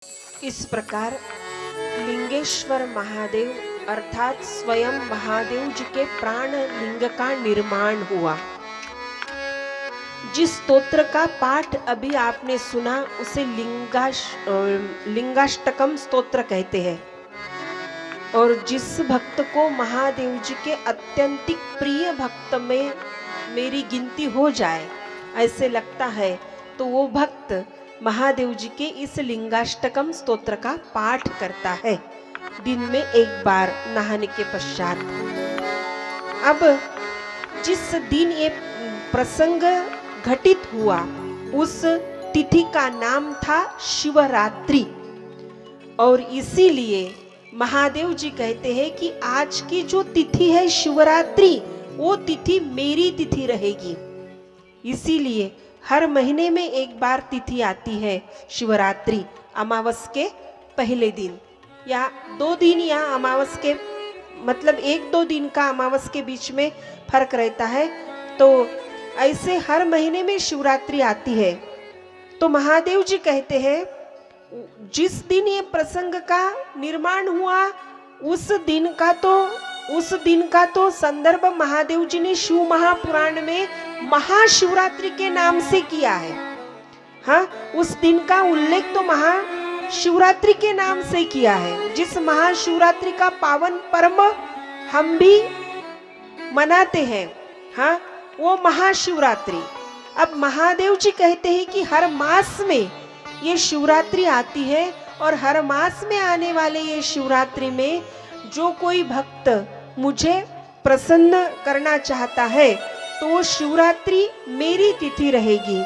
इस प्रकार लिंगेश्वर महादेव अर्थात स्वयं महादेव जी के प्राण लिंग का निर्माण हुआ। जिस स्तोत्र का पाठ अभी आपने सुना उसे लिंगाष्टकम स्तोत्र कहते हैं। और जिस भक्त को महादेव जी के अत्यंतिक प्रिय भक्त में मेरी गिनती हो जाए ऐसे लगता है तो वो भक्त महादेव जी के इस लिंगाष्टकम स्तोत्र का पाठ करता है दिन में एक बार नहाने के पश्चात। अब जिस दिन ये प्रसंग घटित हुआ उस तिथि का नाम था शिवरात्रि। और इसीलिए महादेव जी कहते हैं कि आज की जो तिथि है शिवरात्रि वो तिथि मेरी तिथि रहेगी। इसीलिए हर महीने में एक बार तिथि आती है शिवरात्रि, अमावस के पहले दिन या 2 दिन या अमावस के मतलब 1-2 दिन का अमावस के बीच में फर्क रहता है। तो ऐसे हर महीने में शिवरात्रि आती है। तो महादेव जी कहते हैं जिस दिन ये प्रसंग का निर्माण हुआ उस दिन का तो संदर्भ महादेव जी ने शिव महापुराण में महाशिवरात्रि के नाम से किया है। हाँ, उस दिन का उल्लेख तो महाशिवरात्रि के नाम से किया है। जिस महाशिवरात्रि का पावन पर्व हम भी मनाते हैं, हाँ, वो महाशिवरात्रि। अब महादेव जी कहते हैं कि हर मास में ये शिवरात्रि आती है और हर मास में आने वाले ये शिवरात्रि में जो कोई भक्त मुझे प्रसन्न करना चाहता है तो वो शिवरात्रि मेरी तिथि रहेगी,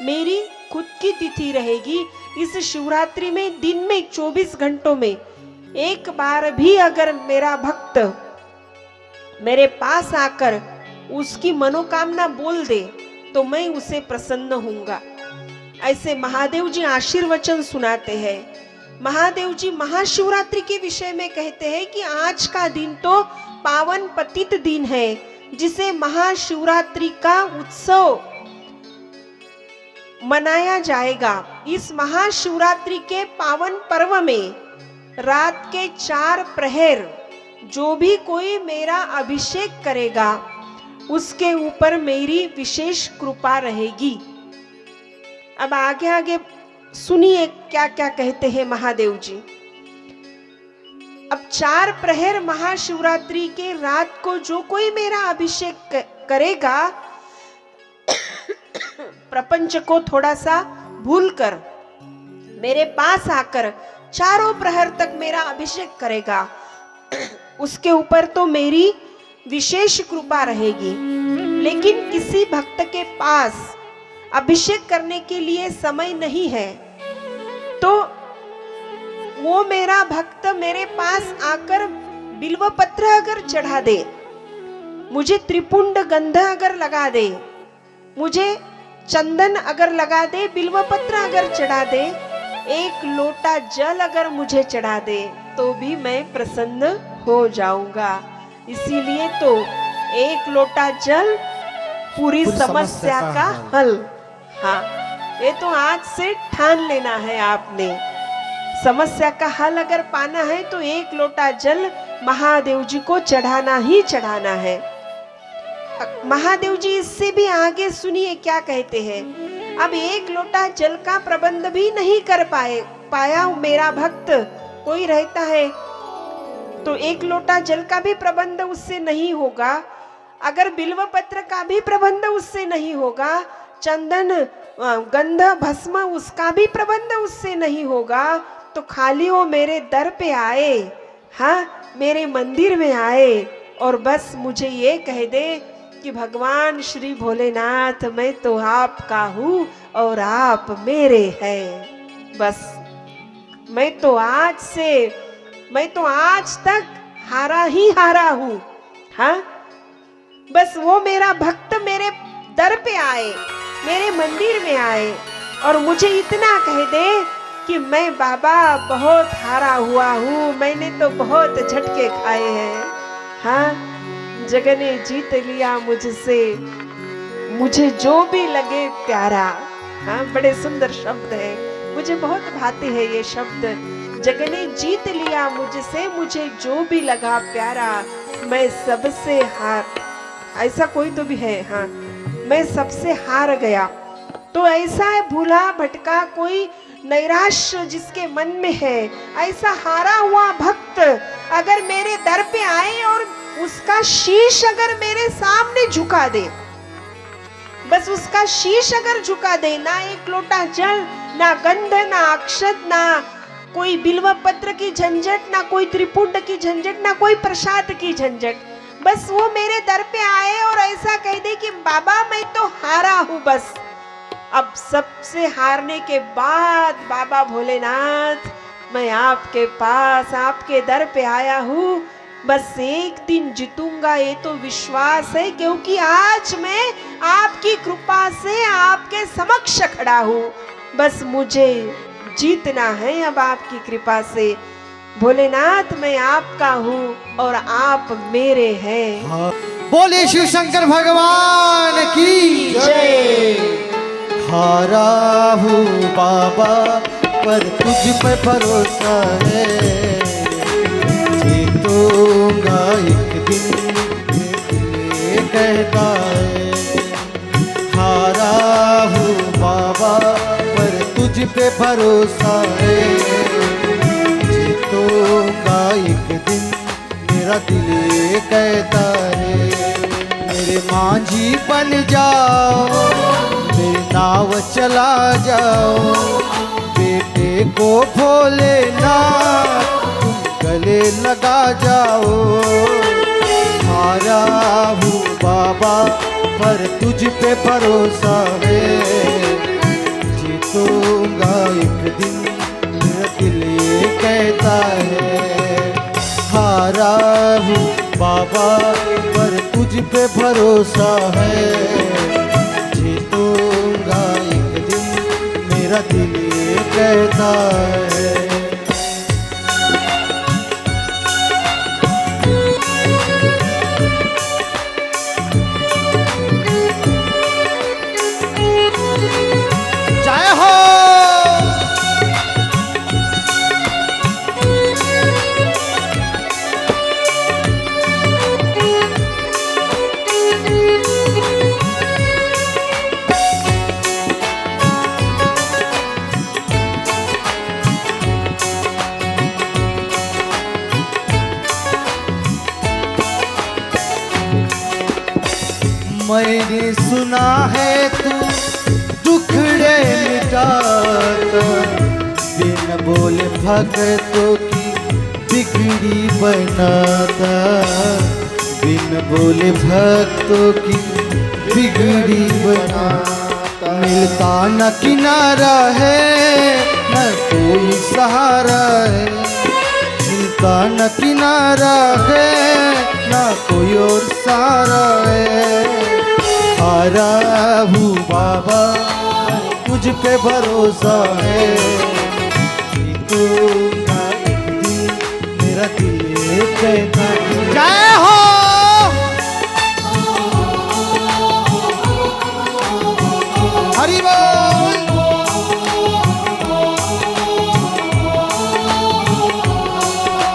मेरी खुद की तिथि रहेगी। इस शिवरात्रि में दिन में 24 घंटों में एक बार भी अगर मेरा भक्त मेरे पास आकर उसकी मनोकामना बोल दे तो मैं उसे प्रसन्न होऊंगा। ऐसे महादेव जी आशीर्वचन सुनाते हैं। महादेव जी महाशिवरात्रि के विषय में कहते हैं कि आज का दिन तो पावन पतित दिन है जिसे महाशिवरात्रि का उत्सव मनाया जाएगा। इस महाशिवरात्रि के पावन पर्व में रात के 4 प्रहर जो भी कोई मेरा अभिषेक करेगा उसके ऊपर मेरी विशेष कृपा रहेगी। अब आगे सुनिए क्या क्या कहते हैं महादेव जी। अब 4 प्रहर महाशिवरात्रि के रात को जो कोई मेरा अभिषेक करेगा प्रपंच को थोड़ा सा भूलकर मेरे पास आकर 4 प्रहर तक मेरा अभिषेक करेगा उसके ऊपर तो मेरी विशेष कृपा रहेगी। लेकिन किसी भक्त के पास अभिषेक करने के लिए समय नहीं है तो वो मेरा भक्त मेरे पास आकर बिल्व पत्र अगर चढ़ा दे, मुझे त्रिपुंड गंध अगर लगा दे, मुझे चंदन अगर लगा दे, बिल्व पत्र अगर चढ़ा दे, 1 लोटा जल अगर मुझे चढ़ा दे तो भी मैं प्रसन्न हो जाऊंगा। इसीलिए तो 1 लोटा जल पूरी समस्या का हल। हाँ, ये तो आज से ठान लेना है आपने। समस्या का हल अगर पाना है तो 1 लोटा जल महादेव जी को चढ़ाना ही चढ़ाना है। महादेव जी इससे भी आगे सुनिए क्या कहते हैं। अब 1 लोटा जल का प्रबंध भी नहीं कर पाया मेरा भक्त कोई रहता है तो 1 लोटा जल का भी प्रबंध उससे नहीं होगा। अगर बिल्व पत्र का भी प्रबंध उससे नहीं होगा, चंदन गंध भस्म उसका भी प्रबंध उससे नहीं होगा, तो खाली वो मेरे दर पे आए, हाँ, मेरे मंदिर में आए और बस मुझे ये कह दे कि भगवान श्री भोलेनाथ मैं तो आपका हूँ और आप मेरे हैं। बस मैं तो आज तक हारा ही हारा हूँ। हाँ, बस वो मेरा भक्त मेरे दर पे आए, मेरे मंदिर में आए और मुझे इतना कह दे कि मैं बाबा बहुत हारा हुआ हूँ, मैंने तो बहुत झटके खाए हैं। हाँ, जग ने जीत लिया मुझसे, मुझे जो भी लगे प्यारा। हाँ, बड़े सुंदर शब्द है। मुझे बहुत भाते हैं ये शब्द। जग ने जीत लिया मुझसे, मुझे जो भी लगा प्यारा, मैं सबसे हार, ऐसा कोई तो भी है, हाँ, मैं सबसे हार गया। तो ऐसा है भूला भटका कोई नैराश्य जिसके मन में है, ऐसा हारा हुआ भक्त अगर मेरे दर पे आए और उसका शीश अगर मेरे सामने झुका दे, बस उसका शीश अगर झुका दे, ना एक लोटा जल, ना गंध, ना अक्षत, ना कोई बिल्व पत्र की झंझट, ना कोई त्रिपुंड की झंझट, ना कोई प्रसाद की झंझट, बस वो मेरे दर पे आए और ऐसा कह दे कि बाबा मैं तो हारा हूं। बस अब सबसे हारने के बाद बाबा भोलेनाथ मैं आपके पास आपके दर पे आया हूँ, बस एक दिन जीतूंगा ये तो विश्वास है, क्योंकि आज मैं आपकी कृपा से आपके समक्ष खड़ा हूँ। बस मुझे जीतना है अब आपकी कृपा से। भोलेनाथ मैं आपका हूँ और आप मेरे हैं। हाँ। बोले शिव शंकर भगवान की जय। हारा हूँ बाबा पर तुझ पे भरोसा है, जीतूंगा एक दिन ये कहता है। हारा हूँ बाबा पर तुझ पे भरोसा है, जीतूंगा एक दिन मेरा दिल ये कहता है। मेरे मांझी बन जाओ, मेरी नाव चला जाओ, बेटे को भोलेनाथ तुम गले लगा जाओ। हारा हूँ बाबा पर तुझ पे भरोसा है, जीतूंगा एक दिन मेरा दिल ये कहता है। हारा हूँ बाबा पर तुझ पे भरोसा है, जीतूंगा एक दिन मेरा दिल ये कहता है। जय हो। मैंने सुना है तू दुखड़े मिटाता, बिन बोले भक्तों की बिगड़ी बनाता, बिन बोले भक्तों की बिगड़ी बनाता। मिलता न किनारा है न कोई सहारा है, मिलता न किनारा है ना कोई और सहारा है। हारा हूँ बाबा तुझ पे भरोसा है, जीतूंगा एक दिन मेरा दिल ये कहता है। जय हो। हरि बोल।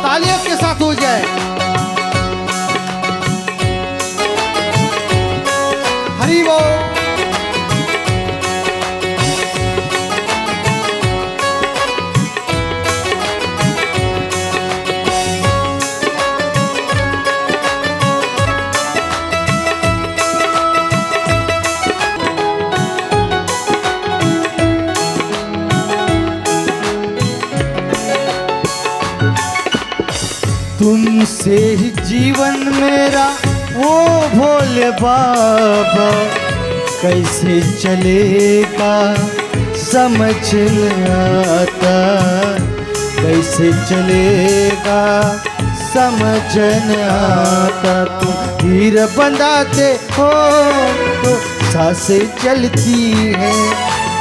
तालियों के साथ हो जाए। हरि बोल। तुमसे ही जीवन मेरा वो भोले बाबा, कैसे चलेगा समझ न आता, कैसे चलेगा समझ न आता। तुम धीर बंधाते हो तो सांसें चलती है,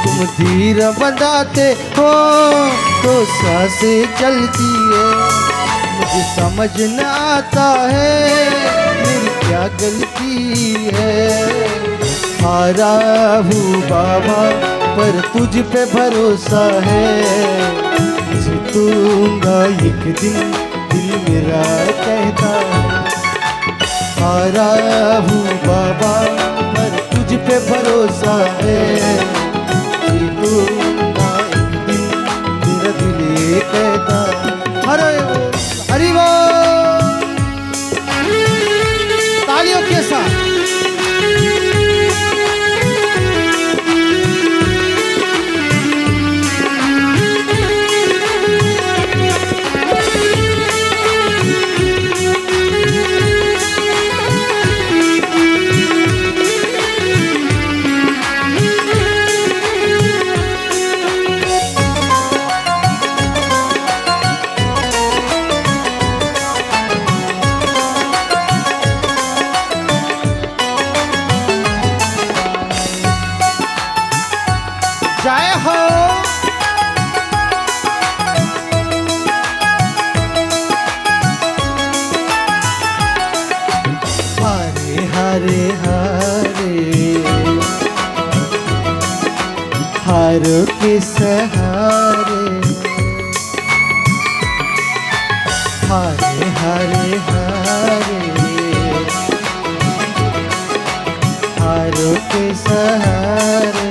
तुम धीर बंधाते हो तो सांसें चलती है। मुझे समझ न आता है मेरी क्या गलती है। हारा हूँ बाबा पर तुझ पे भरोसा है, जीतूंगा एक दिन दिल मेरा कहता है। हारा हूँ बाबा पर तुझ पे भरोसा है, जीतूंगा एक दिन मेरा दिल ये कहता है। हरि बोल, तालियों के साथ। जय हो। हारे हारे हारे, हारों के सहारे, हारे हारे हारे, हारों के सहारे।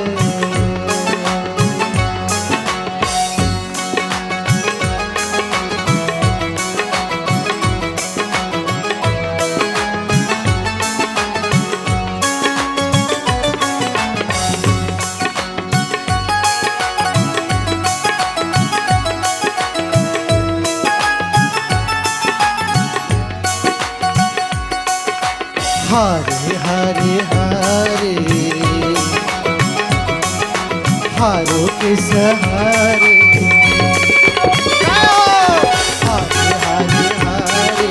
हारे हारे हारे, हारों के सहारे। हारे हारे हारे,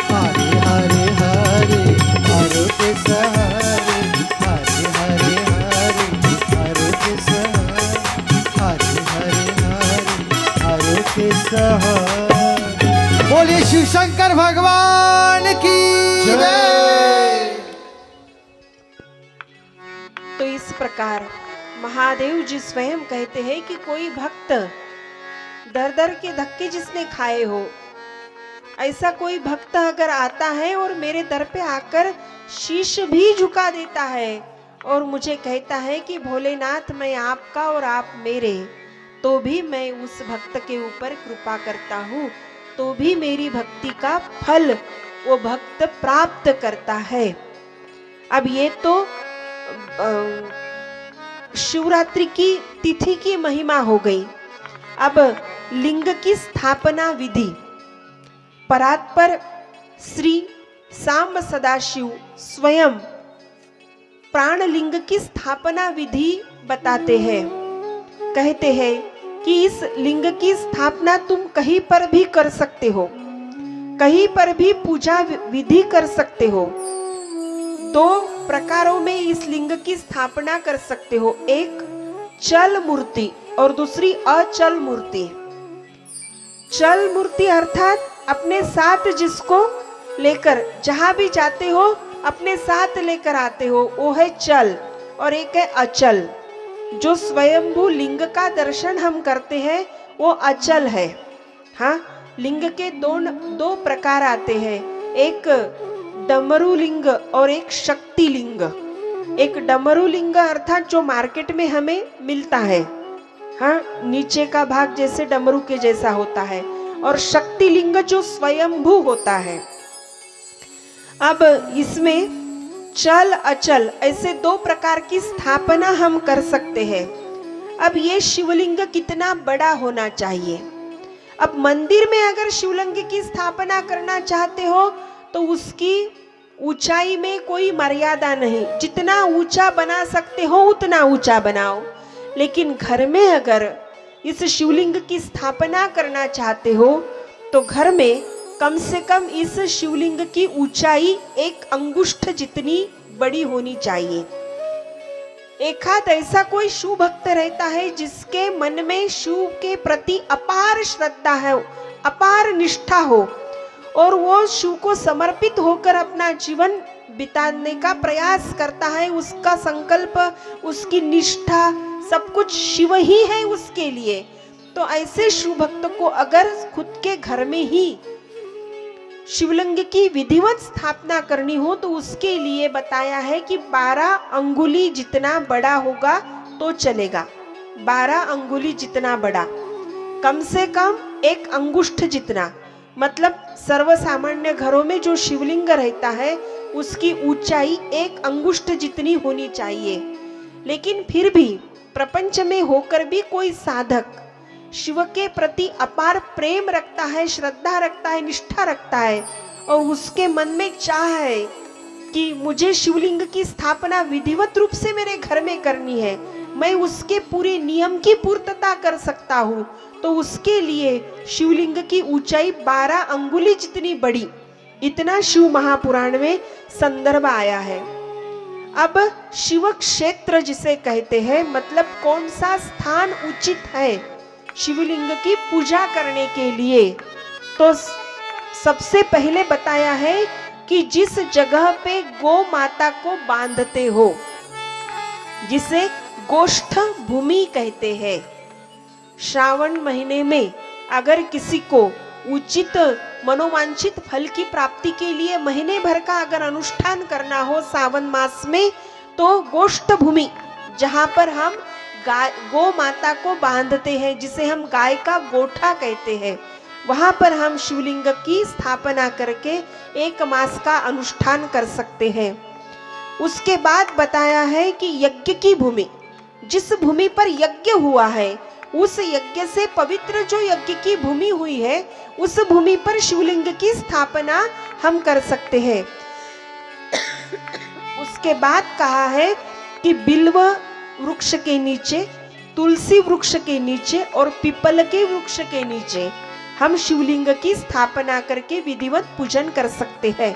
हारे हारे हारे, हारों के सहारे। हारे हारे हारे, हारों के सहारे। हारे हारे हारे, हारों के सहारे। बोलिए शिव शंकर भगवान की जय। तो इस प्रकार महादेव जी स्वयं कहते हैं कि कोई भक्त दर दर के धक्के जिसने खाए हो, ऐसा कोई भक्त अगर आता है और मेरे दर पे आकर शीश भी झुका देता है और मुझे कहता है कि भोलेनाथ मैं आपका और आप मेरे, तो भी मैं उस भक्त के ऊपर कृपा करता हूँ, तो भी मेरी भक्ति का फल वो भक्त प्राप्त करता है। अब ये तो शिवरात्रि की तिथि की महिमा हो गई। अब लिंग की स्थापना विधि, परात्पर श्री सांब सदाशिव स्वयं प्राणलिंग की स्थापना विधि बताते हैं। कहते हैं कि इस लिंग की स्थापना तुम कहीं पर भी कर सकते हो, कहीं पर भी पूजा विधि कर सकते हो। दो प्रकारों में इस लिंग की स्थापना कर सकते हो, एक चल मूर्ति और दूसरी अचल मूर्ति। चल मूर्ति अर्थात अपने साथ जिसको लेकर जहां भी जाते हो अपने साथ लेकर आते हो, वो है चल। और एक है अचल, जो स्वयंभू लिंग का दर्शन हम करते हैं वो अचल है। हाँ, लिंग के दो प्रकार आते हैं, एक डमरू लिंग और एक शक्ति लिंग। एक डमरू लिंग अर्थात जो मार्केट में हमें मिलता है, हाँ, नीचे का भाग जैसे डमरू के जैसा होता है, और शक्ति लिंग जो स्वयंभू होता है। अब इसमें चल अचल ऐसे दो प्रकार की स्थापना हम कर सकते हैं। अब ये शिवलिंग कितना बड़ा होना चाहिए? अब मंदिर में अगर शिवलिंग की स्थापना करना चाहते हो तो उसकी ऊंचाई में कोई मर्यादा नहीं, जितना ऊंचा बना सकते हो उतना ऊंचा बनाओ। लेकिन घर में अगर इस शिवलिंग की स्थापना करना चाहते हो तो घर में कम से कम इस शिवलिंग की ऊंचाई 1 अंगुष्ठ जितनी बड़ी होनी चाहिए। एकाध ऐसा कोई शिव भक्त रहता है जिसके मन में शिव के प्रति अपार श्रद्धा है, अपार निष्ठा हो, और वो शिव को समर्पित होकर अपना जीवन बिताने का प्रयास करता है, उसका संकल्प, उसकी निष्ठा सब कुछ शिव ही है उसके लिए। तो ऐसे शिव भक्त को अगर खुद के घर में ही शिवलिंग की विधिवत स्थापना करनी हो तो उसके लिए बताया है कि 12 अंगुली जितना बड़ा होगा तो चलेगा। 12 अंगुली जितना बड़ा, कम से कम 1 अंगुष्ठ जितना, मतलब सर्वसामान्य घरों में जो शिवलिंग रहता है उसकी ऊंचाई 1 अंगुष्ठ जितनी होनी चाहिए। लेकिन फिर भी प्रपंच में होकर भी कोई साधक शिव के प्रति अपार प्रेम रखता है, श्रद्धा रखता है, निष्ठा रखता है, और उसके मन में चाह है कि मुझे शिवलिंग की स्थापना विधिवत रूप से मेरे घर में करनी है, मैं उसके पूरे नियम की पूर्तता कर सकता हूँ, तो उसके लिए शिवलिंग की ऊंचाई 12 अंगुली जितनी बड़ी, इतना शिव महापुराण में संदर्भ आया है। अब शिव क्षेत्र जिसे कहते हैं, मतलब कौन सा स्थान उचित है शिवलिंग की पूजा करने के लिए, तो सबसे पहले बताया है कि जिस जगह पे गौ माता को बांधते हो, जिसे गोष्ठ भूमि कहते हैं। श्रावण महीने में अगर किसी को उचित मनोवांछित फल की प्राप्ति के लिए महीने भर का अगर अनुष्ठान करना हो सावन मास में, तो गोष्ठ भूमि जहाँ पर हम गौ माता को बांधते हैं, जिसे हम गाय का गोठा कहते हैं, वहां पर हम शिवलिंग की स्थापना करके 1 मास का अनुष्ठान कर सकते हैं। उसके बाद बताया है कि यज्ञ की भूमि, जिस भूमि पर यज्ञ हुआ है, उस यज्ञ से पवित्र जो यज्ञ की भूमि हुई है, उस भूमि पर शिवलिंग की स्थापना हम कर सकते हैं। उसके बाद कहा है कि बिल्व वृक्ष के नीचे, तुलसी वृक्ष के नीचे और पीपल के वृक्ष के नीचे हम शिवलिंग की स्थापना करके विधिवत पूजन कर सकते हैं।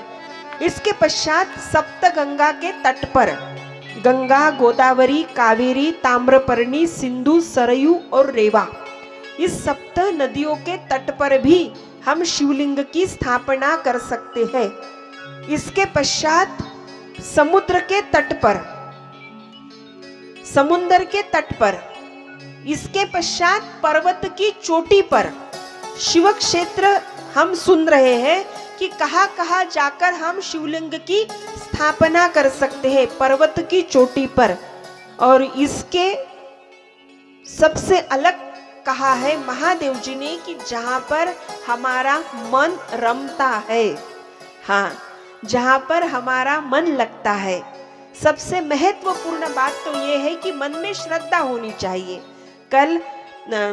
इसके पश्चात सप्त गंगा के तट पर, गंगा, गोदावरी, कावेरी, ताम्रपर्णी, सिंधु, सरयू और रेवा, इस सप्त नदियों के तट पर भी हम शिवलिंग की स्थापना कर सकते हैं। इसके पश्चात समुद्र के तट पर, समुद्र के तट पर, इसके पश्चात पर्वत की चोटी पर, शिव क्षेत्र हम सुन रहे हैं कि कहाँ कहाँ जाकर हम शिवलिंग की स्थापना कर सकते हैं, पर्वत की चोटी पर। और इसके सबसे अलग कहा है महादेव जी ने कि जहाँ पर हमारा मन रमता है, हाँ, जहाँ पर हमारा मन लगता है। सबसे महत्वपूर्ण बात तो ये है कि मन में श्रद्धा होनी चाहिए। कल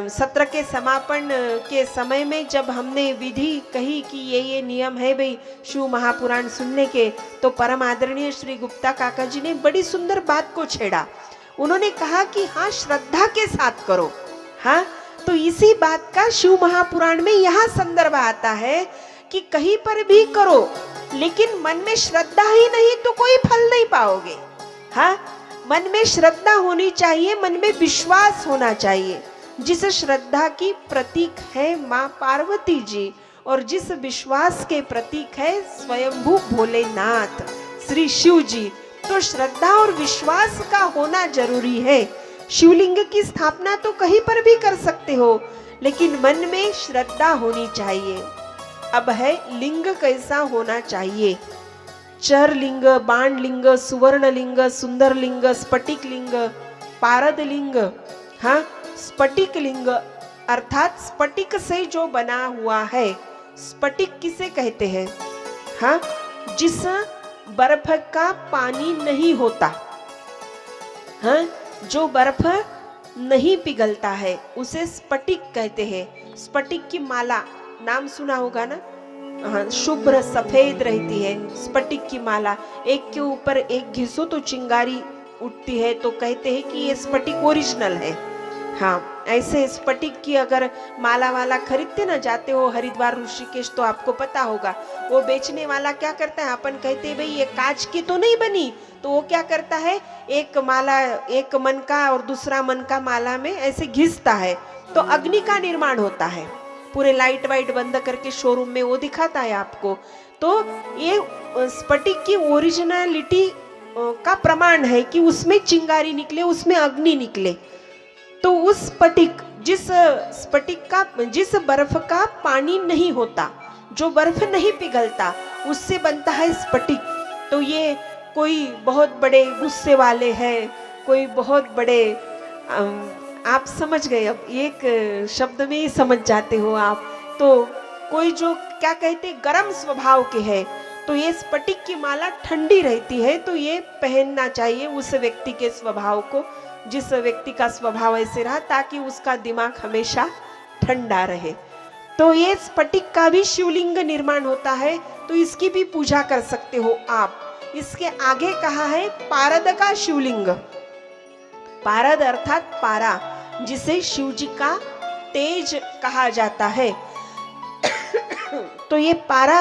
सत्र के समापन के समय में जब हमने विधि कही कि ये नियम है भाई शिव महापुराण सुनने के, तो परम आदरणीय श्री गुप्ता काका जी ने बड़ी सुंदर बात को छेड़ा। उन्होंने कहा कि हाँ, श्रद्धा के साथ करो। हाँ, तो इसी बात का शिव महापुराण में यहाँ संदर्भ आता है कि कहीं पर भी करो, लेकिन मन में श्रद्धा ही नहीं तो कोई फल नहीं पाओगे। हाँ, मन में श्रद्धा होनी चाहिए, मन में विश्वास होना चाहिए। जिस श्रद्धा की प्रतीक है माँ पार्वती जी, और जिस विश्वास के प्रतीक है स्वयंभू भोलेनाथ श्री शिव जी, तो श्रद्धा और विश्वास का होना जरूरी है। शिवलिंग की स्थापना तो कहीं पर भी कर सकते हो, लेकिन मन में श्रद्धा होनी चाहिए। अब है लिंग कैसा होना चाहिए। चर लिंग, बाण लिंग, सुवर्ण लिंग, सुंदर लिंग, स्फटिक लिंग, पारद लिंग। हाँ, स्फटिक लिंग अर्थात स्फटिक से जो बना हुआ है। स्फटिक किसे कहते हैं? हाँ, जिस बर्फ का पानी नहीं होता, हाँ, जो बर्फ नहीं पिघलता है उसे स्फटिक कहते हैं। स्फटिक की माला नाम सुना होगा ना, हाँ, शुभ्र सफेद रहती है स्फटिक की माला। एक के ऊपर एक घिसो तो चिंगारी उठती है, तो कहते हैं कि ये स्फटिक ओरिजिनल है। हाँ, ऐसे स्फटिक की अगर माला वाला खरीदते ना जाते हो हरिद्वार ऋषिकेश, तो आपको पता होगा वो बेचने वाला क्या करता है, अपन कहते हैं भाई ये कांच की तो नहीं बनी, तो वो क्या करता है, एक माला, एक मन का और दूसरा मन का माला में ऐसे घिसता है, तो अग्नि का निर्माण होता है। पूरे लाइट वाइट बंद करके शोरूम में वो दिखाता है आपको। तो ये स्फटिक की ओरिजिनलिटी का प्रमाण है कि उसमें चिंगारी निकले, उसमें अग्नि निकले। तो उस जिस बर्फ का पानी नहीं होता, जो बर्फ नहीं पिघलता, उससे बनता है स्फटिक। तो ये कोई बहुत बड़े गुस्से वाले हैं, कोई बहुत बड़े आप समझ गए, अब एक शब्द में ही समझ जाते हो आप। तो कोई जो क्या कहते गर्म स्वभाव के है, तो ये स्फटिक की माला ठंडी रहती है, तो ये पहनना चाहिए उस व्यक्ति के स्वभाव को, जिस व्यक्ति का स्वभाव ऐसे रहा, ताकि उसका दिमाग हमेशा ठंडा रहे। तो ये स्फटिक का भी शिवलिंग निर्माण होता है, तो इसकी भी पूजा कर सकते हो आप। इसके आगे कहा है पारद का शिवलिंग। पारद अर्थात पारा, जिसे शिव जी का तेज कहा जाता है। तो ये पारा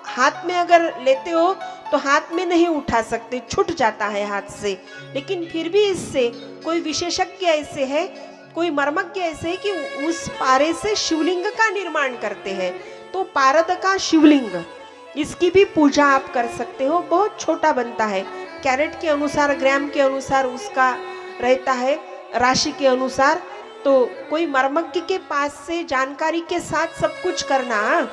हाथ में अगर लेते हो तो हाथ में नहीं उठा सकते, छूट जाता है हाथ से। लेकिन फिर भी इससे कोई विशेषज्ञ ऐसे है, कोई मर्मज्ञ ऐसे है कि उस पारे से शिवलिंग का निर्माण करते हैं। तो पारद का शिवलिंग, इसकी भी पूजा आप कर सकते हो। बहुत छोटा बनता है, कैरेट के अनुसार, ग्राम के अनुसार उसका रहता है, राशि के अनुसार। तो कोई मर्मज्ञ के पास से जानकारी के साथ सब कुछ करना।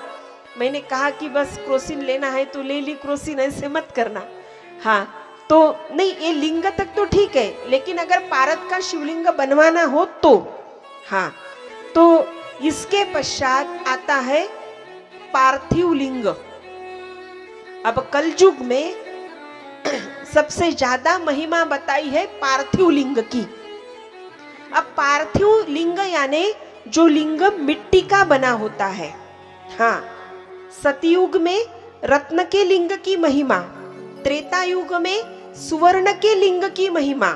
मैंने कहा कि बस क्रोसिन लेना है तो ले ली क्रोसिन, ऐसे मत करना। हाँ, तो नहीं, ये लिंग तक तो ठीक है, लेकिन अगर पारद का शिवलिंग बनवाना हो तो हाँ, तो इसके पश्चात आता है पार्थिव लिंग। अब कलयुग में सबसे ज्यादा महिमा बताई है पार्थिव लिंग की। अब पार्थिव लिंग यानी जो लिंग मिट्टी का बना होता है। हाँ, सतयुग में रत्न के लिंग की महिमा, त्रेता युग में सुवर्ण के लिंग की महिमा,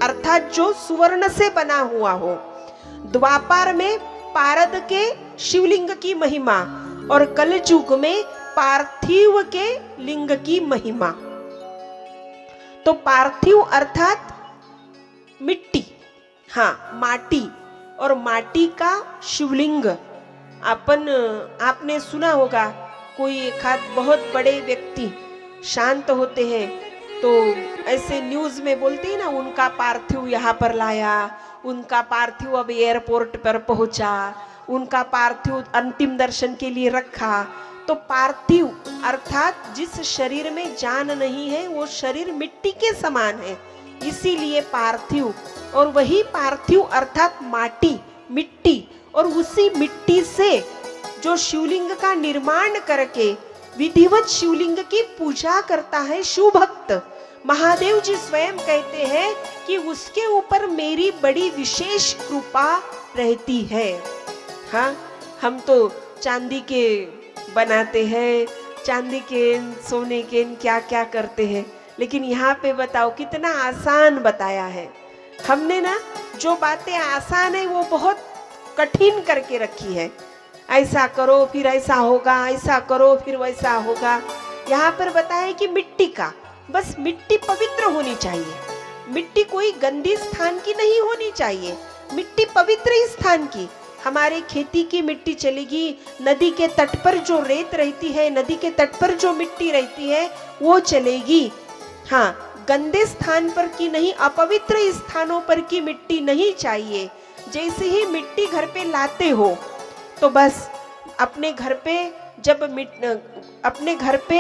अर्थात जो सुवर्ण से बना हुआ हो। द्वापर में पारद के शिवलिंग की महिमा और कलयुग में पार्थिव के लिंग की महिमा। तो पार्थिव अर्थात मिट्टी, हाँ, माटी, और माटी का शिवलिंग। आपने सुना होगा, कोई एक आध बहुत बड़े व्यक्ति शांत होते हैं तो ऐसे न्यूज में बोलते हैं ना, उनका पार्थिव यहाँ पर लाया, उनका पार्थिव अब एयरपोर्ट पर पहुंचा, उनका पार्थिव अंतिम दर्शन के लिए रखा। तो पार्थिव अर्थात जिस शरीर में जान नहीं है, वो शरीर मिट्टी के समान है, इसीलिए पार्थिव। और वही पार्थिव अर्थात माटी, मिट्टी, और उसी मिट्टी से जो शिवलिंग का निर्माण करके विधिवत शिवलिंग की पूजा करता है शिव भक्त, महादेव जी स्वयं कहते हैं कि उसके ऊपर मेरी बड़ी विशेष कृपा रहती है। हाँ, हम तो चांदी के बनाते हैं, चांदी के, सोने के, क्या क्या करते हैं, लेकिन यहाँ पे बताओ कितना आसान बताया है हमने ना। जो बातें आसान है वो बहुत कठिन करके रखी है। ऐसा करो फिर ऐसा होगा, ऐसा करो फिर वैसा होगा। यहाँ पर बताया कि मिट्टी का, बस मिट्टी पवित्र होनी चाहिए, मिट्टी कोई गंदी स्थान की नहीं होनी चाहिए, मिट्टी पवित्र स्थान की। हमारे खेती की मिट्टी चलेगी, नदी के तट पर जो रेत रहती है, नदी के तट पर जो मिट्टी रहती है वो चलेगी। हाँ, गंदे स्थान पर की नहीं, अपवित्र स्थानों पर की मिट्टी नहीं चाहिए। जैसे ही मिट्टी घर पे लाते हो तो बस अपने घर पे अपने घर पे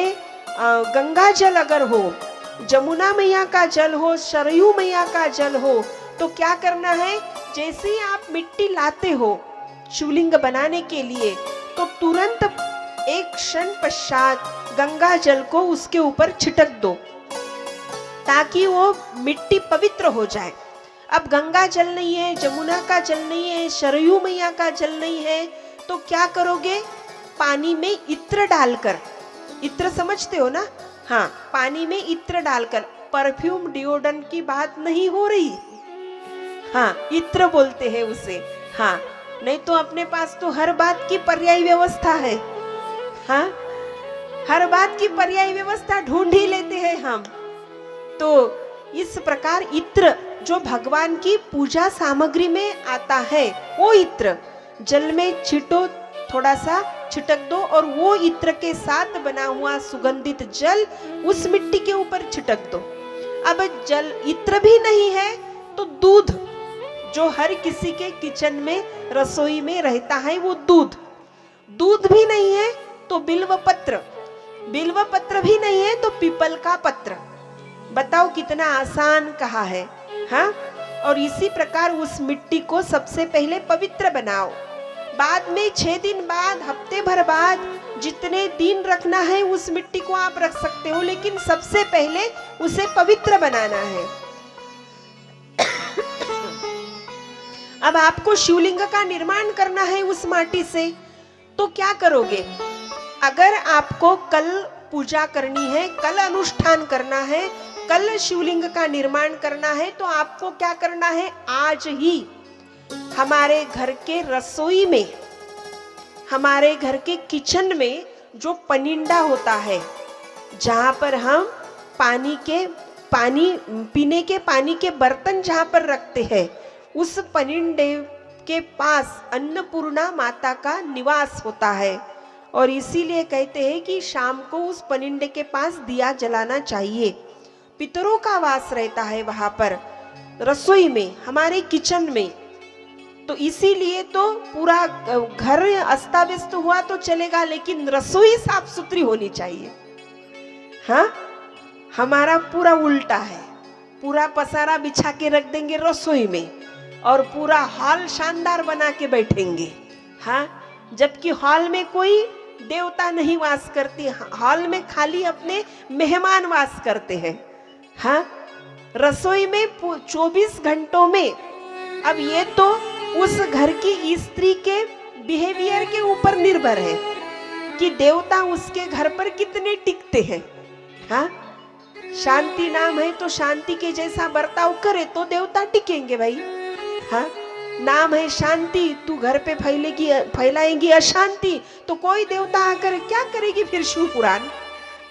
गंगा जल अगर हो, जमुना मैया का जल हो, सरयू मैया का जल हो, तो क्या करना है, जैसे ही आप मिट्टी लाते हो शिवलिंग बनाने के लिए, तो तुरंत एक क्षण पश्चात गंगा जल को उसके ऊपर छिटक दो, ताकि वो मिट्टी पवित्र हो जाए। अब गंगा जल नहीं है, जमुना का जल नहीं है, सरयू मैया का जल नहीं है, तो क्या करोगे, पानी में इत्र डालकर, इत्र समझते हो ना, हाँ, पानी में इत्र डालकर, परफ्यूम डिओड्रेंट की बात नहीं हो रही, हाँ, इत्र बोलते हैं उसे। हाँ, नहीं तो अपने पास तो हर बात की पर्याय व्यवस्था है। हाँ, हर बात की पर्याय व्यवस्था ढूंढ ही लेते हैं हम। तो इस प्रकार इत्र जो भगवान की पूजा सामग्री में आता है, वो इत्र जल में छिटो, थोड़ा सा छिटक दो और वो इत्र के साथ बना हुआ सुगंधित जल उस मिट्टी के ऊपर छिटक दो। अब जल इत्र भी नहीं है तो दूध, जो हर किसी के किचन में रसोई में रहता है वो दूध, दूध भी नहीं है तो बिल्व पत्र, बिल्व पत्र भी नहीं है तो पीपल का पत्र। बताओ कितना आसान कहा है, हाँ। और इसी प्रकार उस मिट्टी को सबसे पहले पवित्र बनाओ, बाद में 6 दिन बाद, हफ्ते भर बाद, जितने दिन रखना है उस मिट्टी को आप रख सकते हो, लेकिन सबसे पहले उसे पवित्र बनाना है। अब आपको शिवलिंग का निर्माण करना है उस माटी से, तो क्या करोगे? अगर आपको कल पूजा करनी है, कल अनुष्ठान करना है, कल शिवलिंग का निर्माण करना है, तो आपको क्या करना है? आज ही हमारे घर के रसोई में, हमारे घर के किचन में जो पनिंडा होता है, जहां पर हम पानी पीने के पानी के बर्तन जहां पर रखते हैं, उस पनिंडे के पास अन्नपूर्णा माता का निवास होता है। और इसीलिए कहते हैं कि शाम को उस पनिंडे के पास दिया जलाना चाहिए। पितरों का वास रहता है वहां पर रसोई में, हमारे किचन में। तो इसीलिए तो पूरा घर अस्ता व्यस्त हुआ तो चलेगा, लेकिन रसोई साफ सुथरी होनी चाहिए। हाँ, हमारा पूरा उल्टा है, पूरा पसारा बिछा के रख देंगे रसोई में और पूरा हॉल शानदार बना के बैठेंगे, हाँ, जबकि हॉल में कोई देवता नहीं वास करती, हॉल में खाली अपने मेहमान वास करते हैं। हाँ, रसोई में 24 घंटों में। अब ये तो उस घर की स्त्री के बिहेवियर के ऊपर निर्भर है कि देवता उसके घर पर कितने टिकते हैं। हाँ, शांति नाम है तो शांति के जैसा बर्ताव करे तो देवता टिकेंगे भाई। हाँ, नाम है शांति, तू घर पे फैलाएंगी अशांति तो कोई देवता आकर क्या करेगी फिर शिव पुराण।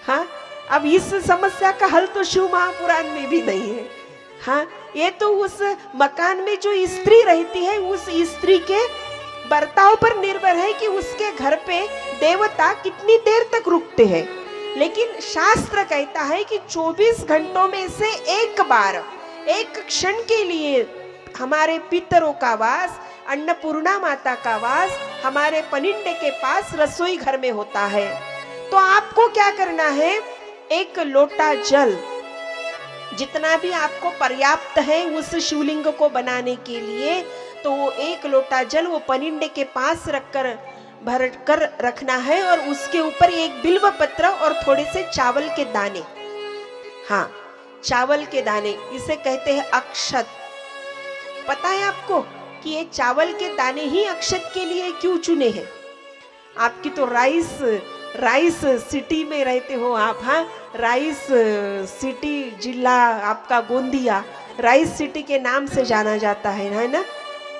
हाँ, अब इस समस्या का हल तो शिव महापुराण में भी नहीं है। हाँ, ये तो उस मकान में जो स्त्री रहती है उस स्त्री के बर्ताव पर निर्भर है कि उसके घर पे देवता कितनी देर तक रुकते हैं। लेकिन शास्त्र कहता है कि 24 घंटों में से एक बार, एक क्षण के लिए हमारे पितरों का वास, अन्नपूर्णा माता का वास हमारे पनिंडे के पास रसोई घर में होता है। तो आपको क्या करना है? एक लोटा जल, जितना भी आपको पर्याप्त है उस शिवलिंग को बनाने के लिए, तो वो एक लोटा जल वो पनिंडे के पास भर कर रखना है और उसके ऊपर एक बिल्व पत्र और थोड़े से चावल के दाने। हाँ, चावल के दाने, इसे कहते हैं अक्षत। पता है आपको कि ये चावल के दाने ही अक्षत के लिए क्यों चुने हैं? आपकी तो राइस सिटी में रहते हो आप। हाँ, राइस सिटी जिला आपका गोंदिया राइस सिटी के नाम से जाना जाता है ना।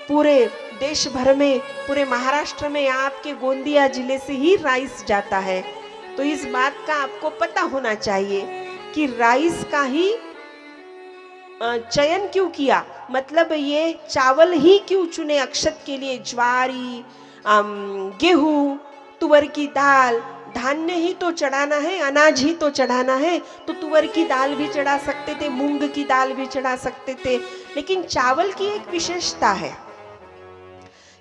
पूरे देश भर में, पूरे महाराष्ट्र में आपके गोंदिया जिले से ही राइस जाता है। तो इस बात का आपको पता होना चाहिए कि राइस का ही चयन क्यों किया, मतलब ये चावल ही क्यों चुने अक्षत के लिए। ज्वारी, गेहूं, तुअर की दाल, धान्य ही तो चढ़ाना है, अनाज ही तो चढ़ाना है, तो तुअर की दाल भी चढ़ा सकते थे, मूंग की दाल भी चढ़ा सकते थे। लेकिन चावल की एक विशेषता है,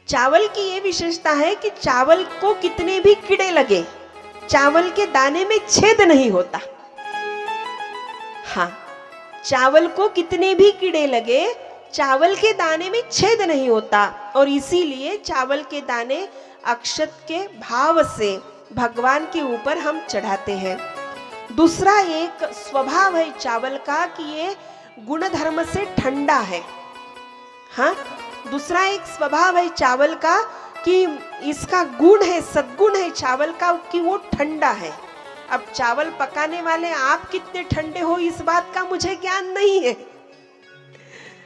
चावल की ये विशेषता है कि चावल को कितने भी कीड़े लगे, चावल के दाने में छेद नहीं होता। हाँ, चावल को कितने भी कीड़े लगे, चावल के दाने में छेद नहीं होता। और इसीलिए चावल के दाने अक्षत के भाव से भगवान के ऊपर हम चढ़ाते हैं। दूसरा एक स्वभाव है चावल का कि ये गुण धर्म से ठंडा है। हाँ, दूसरा एक स्वभाव है चावल का कि इसका गुण है, सद्गुण है चावल का कि वो ठंडा है। अब चावल पकाने वाले आप कितने ठंडे हो इस बात का मुझे ज्ञान नहीं है।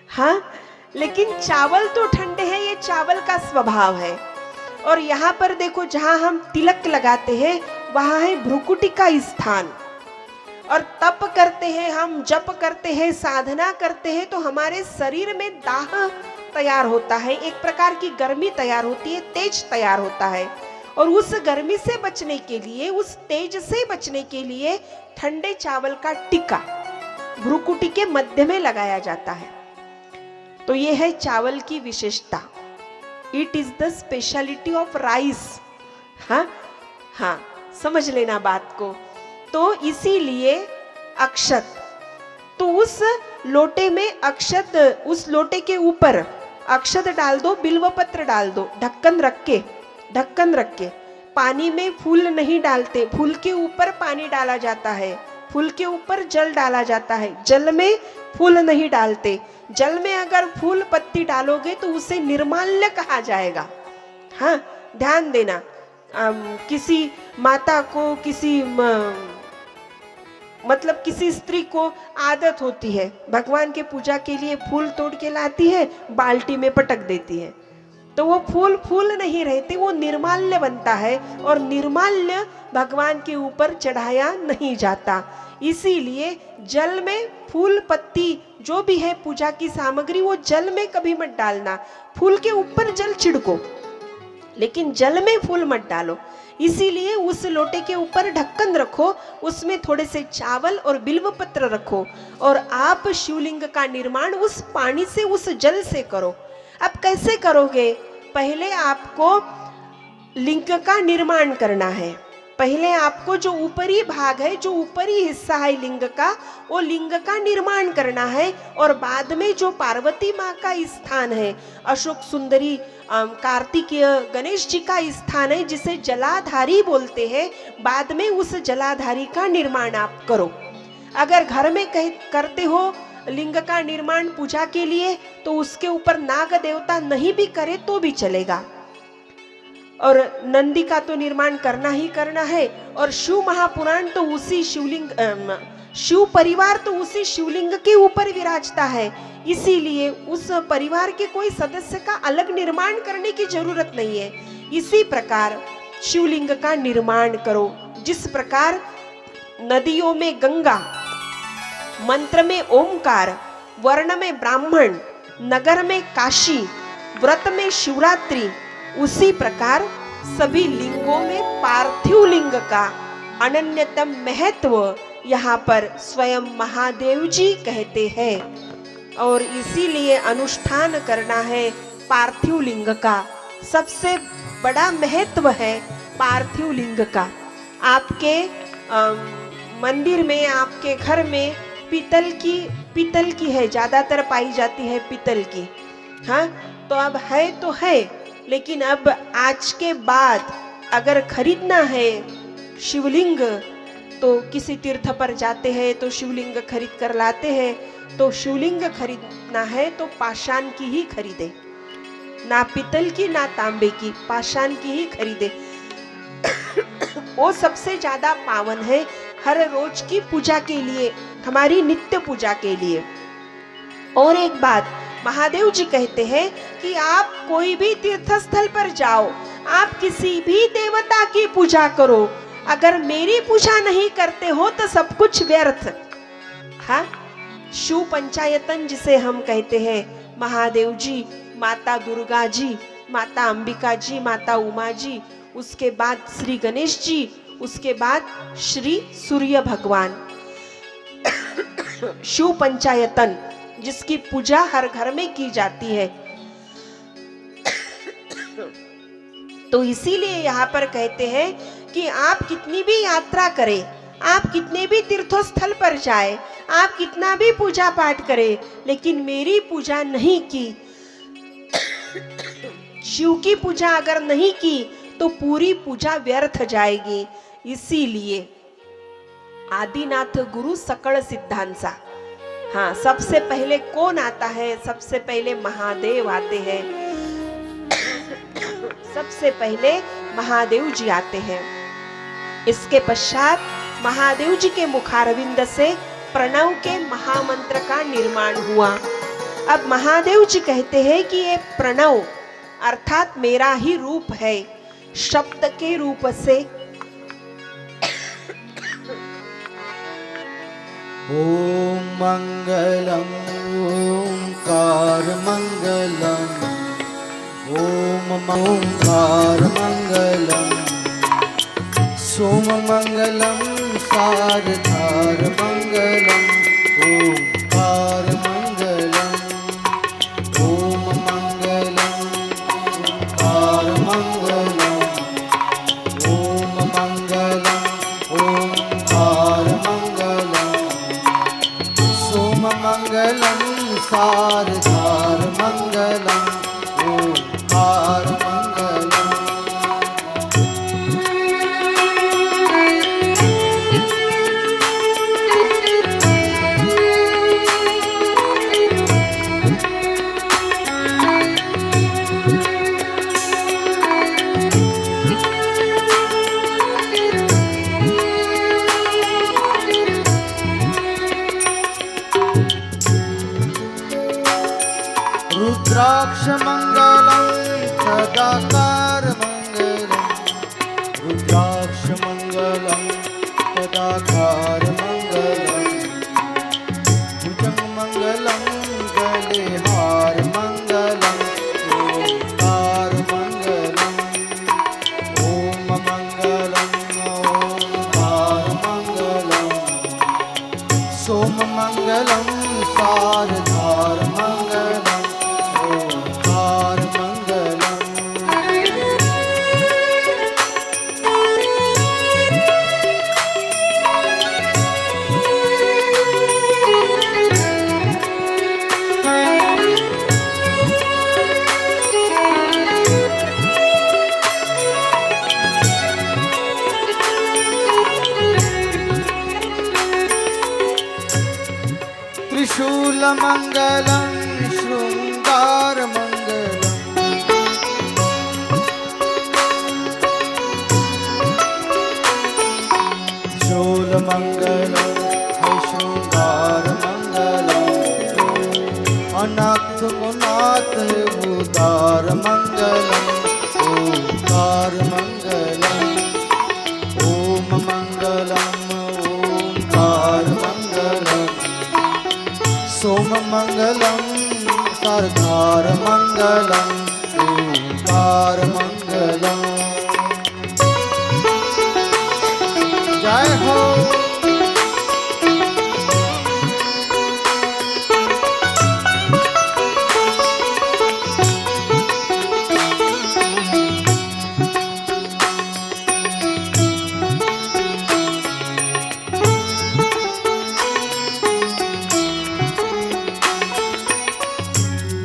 हाँ, लेकिन चावल तो ठंडे हैं, ये चावल का स्वभाव है। और यहाँ पर देखो, जहाँ हम तिलक लगाते हैं वहाँ है भ्रुकुटी का स्थान। और तप करते हैं हम, जप करते हैं, साधना करते हैं, तो हमारे शरीर में दाह तैयार होता है, एक प्रकार की गर्मी तैयार होती है, तेज तैयार होता है। और उस गर्मी से बचने के लिए, उस तेज से बचने के लिए ठंडे चावल का टिक्का भ्रुकुटी के मध्य में लगाया जाता है। तो ये है चावल की विशेषता। It is the speciality of rice. हाँ हाँ, समझ लेना बात को। तो इसीलिए अक्षत, तो उस लोटे में अक्षत, उस लोटे के ऊपर अक्षत डाल दो, बिल्व पत्र डाल दो, ढक्कन रख के, ढक्कन रख के। पानी में फूल नहीं डालते, फूल के ऊपर पानी डाला जाता है, फूल के ऊपर जल डाला जाता है, जल में फूल नहीं डालते। जल में अगर फूल पत्ती डालोगे तो उसे निर्माल्य कहा जाएगा। हाँ, ध्यान देना। किसी माता को, किसी मतलब किसी स्त्री को आदत होती है, भगवान के पूजा के लिए फूल तोड़ के लाती है, बाल्टी में पटक देती है, तो वो फूल फूल नहीं रहते, वो निर्माल्य बनता है, और निर्माल्य भगवान के ऊपर चढ़ाया नहीं जाता। इसीलिए जल में फूल पत्ती जो भी है पूजा की सामग्री, वो जल में कभी मत डालना। फूल के ऊपर जल छिड़को, लेकिन जल में फूल मत डालो। इसीलिए उस लोटे के ऊपर ढक्कन रखो, उसमें थोड़े से चावल और बिल्व पत्र रखो, और आप शिवलिंग का निर्माण उस पानी से, उस जल से करो। अब कैसे करोगे? पहले आपको लिंग का निर्माण करना है। पहले आपको जो ऊपरी भाग है, जो ऊपरी हिस्सा है लिंग का, वो लिंग का निर्माण करना है। और बाद में जो पार्वती माँ का स्थान है, अशोक सुंदरी, कार्तिकेय, गणेश जी का स्थान है, जिसे जलाधारी बोलते हैं, बाद में उस जलाधारी का निर्माण आप करो। अगर घर में करते हो लिंग का निर्माण पूजा के लिए, तो उसके ऊपर नाग देवता नहीं भी करे तो भी चलेगा, और नंदी का तो निर्माण करना ही करना है। और शिव महापुराण तो उसी शिवलिंग, शिव परिवार तो उसी शिवलिंग के ऊपर विराजता है। इसीलिए उस परिवार के कोई सदस्य का अलग निर्माण करने की जरूरत नहीं है। इसी प्रकार शिवलिंग का निर्माण करो। जिस प्रकार नदियों में गंगा, मंत्र में ओमकार, वर्ण में ब्राह्मण, नगर में काशी, व्रत में शिवरात्रि, उसी प्रकार सभी लिंगों में पार्थिव लिंग का अनन्यतम महत्व यहाँ पर स्वयं महादेव जी कहते हैं। और इसीलिए अनुष्ठान करना है पार्थिव लिंग का। सबसे बड़ा महत्व है पार्थिव लिंग का। आपके मंदिर में, आपके घर में पीतल की है, ज्यादातर पाई जाती है पीतल की। हाँ, तो अब है तो है, लेकिन अब आज के बाद अगर खरीदना है शिवलिंग, तो किसी तीर्थ पर जाते हैं तो शिवलिंग खरीद कर लाते हैं। तो शिवलिंग खरीदना है तो पाषाण की ही खरीदे, ना पीतल की ना तांबे की, पाषाण की ही खरीदे। वो सबसे ज्यादा पावन है हर रोज की पूजा के लिए, हमारी नित्य पूजा के लिए। और एक बात महादेव जी कहते हैं कि आप कोई भी तीर्थ स्थल पर जाओ, आप किसी भी देवता की पूजा करो, अगर मेरी पूजा नहीं करते हो तो सब कुछ व्यर्थ। हाँ, शिव पंचायतन जिसे हम कहते हैं, महादेव जी, माता दुर्गा जी, माता अंबिका जी, माता उमा जी, उसके बाद श्री गणेश जी, उसके बाद श्री सूर्य भगवान, शिव पंचायतन जिसकी पूजा हर घर में की जाती है। तो इसीलिए यहाँ पर कहते हैं कि आप कितनी भी यात्रा करें, आप कितने भी तीर्थस्थल पर जाए, आप कितना भी पूजा पाठ करें, लेकिन मेरी पूजा नहीं की, शिव की पूजा अगर नहीं की तो पूरी पूजा व्यर्थ जाएगी। इसीलिए आदिनाथ गुरु सकल सिद्धांसा। हाँ, सबसे पहले कौन आता है? सबसे पहले महादेव आते हैं। सबसे पहले महादेव जी आते हैं। इसके पश्चात महादेव जी के मुखारविंद से प्रणव के महामंत्र का निर्माण हुआ। अब महादेव जी कहते हैं कि ये प्रणव अर्थात मेरा ही रूप है, शब्द के रूप से। ओम मंगलम ओंकार मंगलम, ओम ओंकार मंगलम, सोममंगलं सारधारमंगलम् ओंकारमंगलम् ओममंगलम् ओंकारमंगलम् ओममंगलम् ओंकारमंगलम् सोममंगलं सारधारमंगलम् ओंकारमंगलम् रुद्राक्षमंगलं तदाकारमंगलं रुद्राक्षमंगलं तदाकारमंगलं भुजंगमंगलं गले हारमंगलं ओंकारमंगलम् ओममंगलम् ओंकारमंगलम् सोममंगलं सारधारमंगलम् त्रिशूलमंगलं शृंगारमंगलम् शूलमंगलं शृंगारमंगलम् अनाथ गुनाथ उदारमंगलम् ओंकारमंगलम् ओम मंगलम् ओंकारमंगलम् सोममंगलं सारधारमंगलम् ओंकारमंगलम् जय हो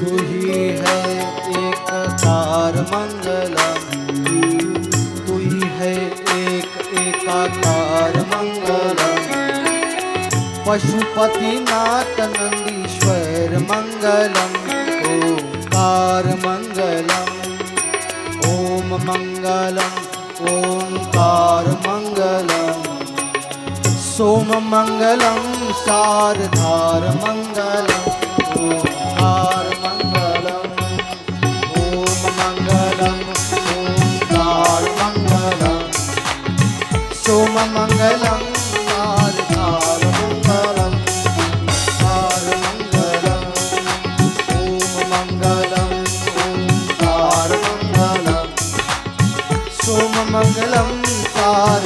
तू ही है एक तारमंगलम तू ही है एक एकाकार मंगलम पशुपतिनाथ नंदीश्वर मंगलम ओंकार मंगलम ओम मंगलम ओंकार मंगलम सोम मंगलम सारधार मंगलम ओंकार मंगलम ओम मंगलम ओंकार मंगलम सोम मंगलम सारधार मंगलम ओंकार मंगलम ओम मंगलम ओंकार मंगलम सोम मंगलम सार